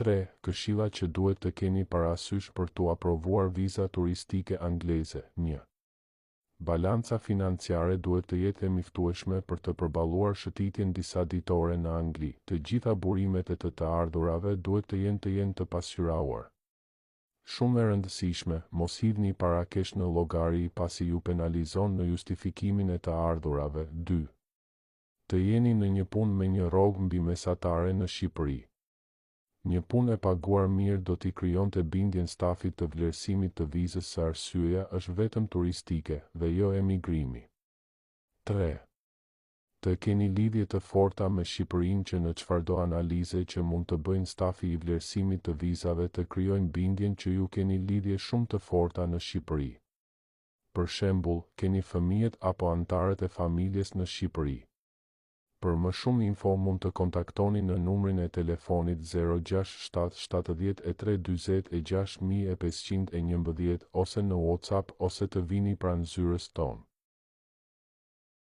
3. Këshilla që duhet të keni parasysh për të aprovuar viza turistike angleze. 1. Balanca financiare duhet të jetë e miftueshme për të përballuar shëtitjen disa ditore në Angli. Të gjitha burimet e të ardhurave duhet të jenë të pasqyruar. Shumë e rëndësishme, mos hidhni para kesh në llogari pasi ju penalizon në justifikimin e të ardhurave. 2. Të jeni në një punë me një rrogë mbi mesatare në Shqipëri. Një punë e paguar mirë do t'i krijonte bindjen stafit të vlerësimit të vizës së arsyeja është vetëm turistike dhe jo emigrimi. 3. Të keni lidhje të forta me Shqipërinë që në çfarëdo analize që mund të bëjnë stafi i vlerësimit të vizave të krijojnë bindjen që ju keni lidhje shumë të forta në Shqipëri. Për shembull, keni fëmijët apo anëtarët e familjes në Shqipëri. Për më shumë info mund të kontaktoni në numrin e telefonit 067 73 46 511 ose në WhatsApp ose të vini pranë zyrës tonë.